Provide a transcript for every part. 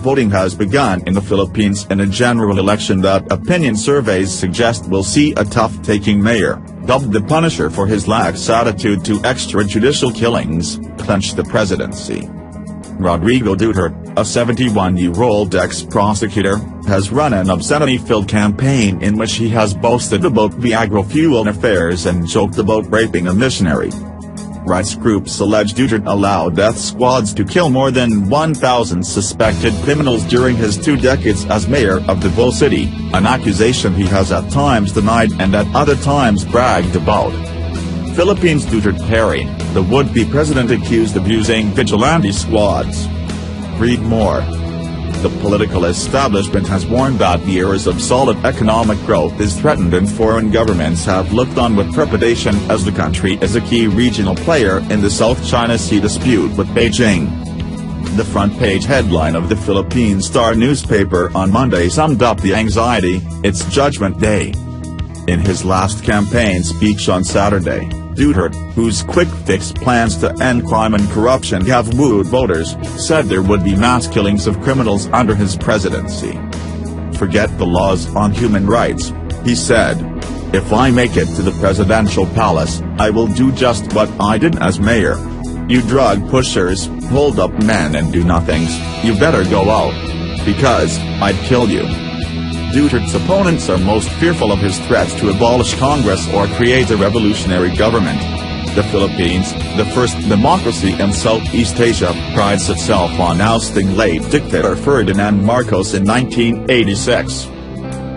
voting has begun in the Philippines in a general election that opinion surveys suggest will see a tough-taking mayor, dubbed the Punisher for his lax attitude to extrajudicial killings, clinch the presidency. Rodrigo Duterte, a 71-year-old ex-prosecutor, has run an obscenity-filled campaign in which he has boasted about Viagra-fuelled affairs and joked about raping a missionary. Rights groups allege Duterte allowed death squads to kill more than 1,000 suspected criminals during his 2 decades as mayor of Davao City, an accusation he has at times denied and at other times bragged about. Philippines Duterte parried, the would-be president accused of using vigilante squads. Read more. The political establishment has warned that years of solid economic growth is threatened and foreign governments have looked on with trepidation as the country is a key regional player in the South China Sea dispute with Beijing. The front-page headline of the Philippine Star newspaper on Monday summed up the anxiety, "It's Judgment Day." In his last campaign speech on Saturday, Duterte, whose quick-fix plans to end crime and corruption have wooed voters, said there would be mass killings of criminals under his presidency. "Forget the laws on human rights," he said. "If I make it to the presidential palace, I will do just what I did as mayor. You drug pushers, hold-up men and do-nothings, you better go out. Because I'd kill you." Duterte's opponents are most fearful of his threats to abolish Congress or create a revolutionary government. The Philippines, the first democracy in Southeast Asia, prides itself on ousting late dictator Ferdinand Marcos in 1986.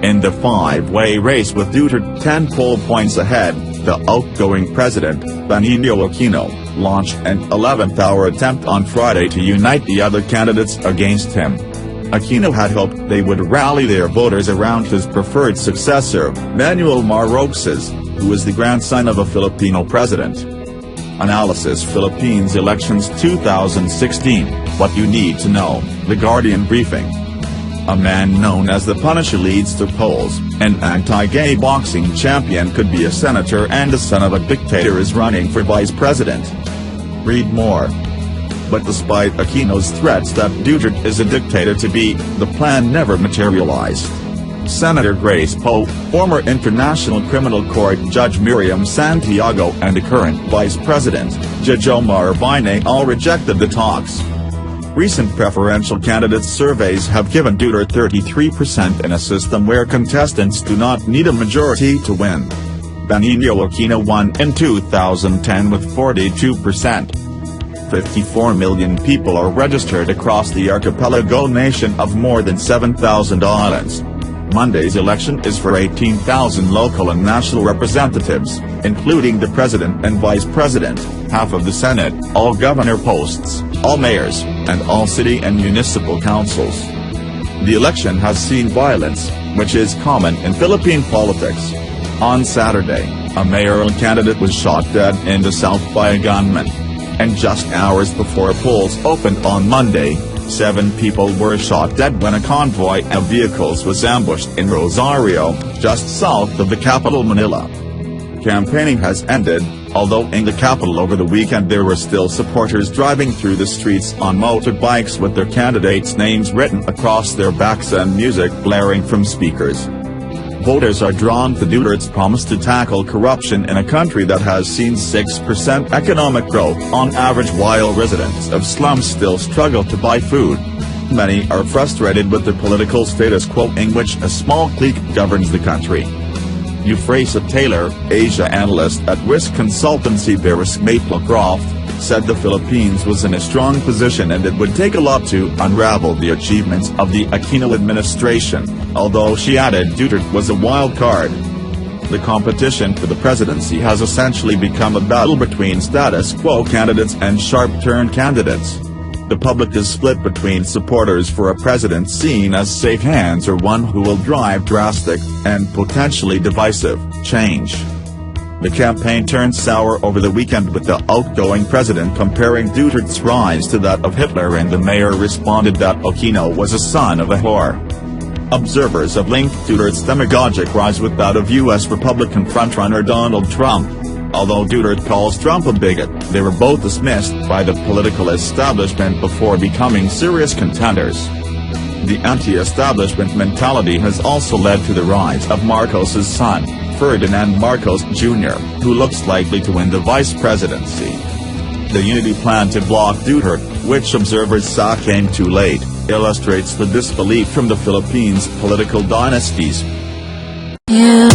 In the 5-way race with Duterte 10 poll points ahead, the outgoing president, Benigno Aquino, launched an 11th-hour attempt on Friday to unite the other candidates against him. Aquino had hoped they would rally their voters around his preferred successor, Manuel Marroquez, who is the grandson of a Filipino president. Analysis: Philippines elections 2016, what you need to know, The Guardian briefing. A man known as the Punisher leads the polls, an anti-gay boxing champion could be a senator and the son of a dictator is running for vice president. Read more. But despite Aquino's threats that Duterte is a dictator-to-be, the plan never materialized. Senator Grace Poe, former International Criminal Court Judge Miriam Santiago and the current Vice President, Judge Omar Binay all rejected the talks. Recent preferential candidate surveys have given Duterte 33% in a system where contestants do not need a majority to win. Benigno Aquino won in 2010 with 42%. 54 million people are registered across the archipelago nation of more than 7,000 islands. Monday's election is for 18,000 local and national representatives, including the president and vice president, half of the Senate, all governor posts, all mayors, and all city and municipal councils. The election has seen violence, which is common in Philippine politics. On Saturday, a mayoral candidate was shot dead in the south by a gunman. And just hours before polls opened on Monday, 7 people were shot dead when a convoy of vehicles was ambushed in Rosario, just south of the capital Manila. Campaigning has ended, although in the capital over the weekend there were still supporters driving through the streets on motorbikes with their candidates' names written across their backs and music blaring from speakers. Voters are drawn to Duterte's promise to tackle corruption in a country that has seen 6% economic growth on average while residents of slums still struggle to buy food. Many are frustrated with the political status quo in which a small clique governs the country. Euphrasia Taylor, Asia analyst at risk consultancy Veris Maplecroft, said the Philippines was in a strong position and it would take a lot to unravel the achievements of the Aquino administration, although she added Duterte was a wild card. The competition for the presidency has essentially become a battle between status quo candidates and sharp-turn candidates. The public is split between supporters for a president seen as safe hands or one who will drive drastic, and potentially divisive, change. The campaign turned sour over the weekend with the outgoing president comparing Duterte's rise to that of Hitler and the mayor responded that Aquino was a son of a whore. Observers have linked Duterte's demagogic rise with that of U.S. Republican frontrunner Donald Trump. Although Duterte calls Trump a bigot, they were both dismissed by the political establishment before becoming serious contenders. The anti-establishment mentality has also led to the rise of Marcos's son, Ferdinand Marcos Jr., who looks likely to win the vice presidency. The unity plan to block Duterte, which observers saw came too late, illustrates the disbelief from the Philippines' political dynasties. Yeah.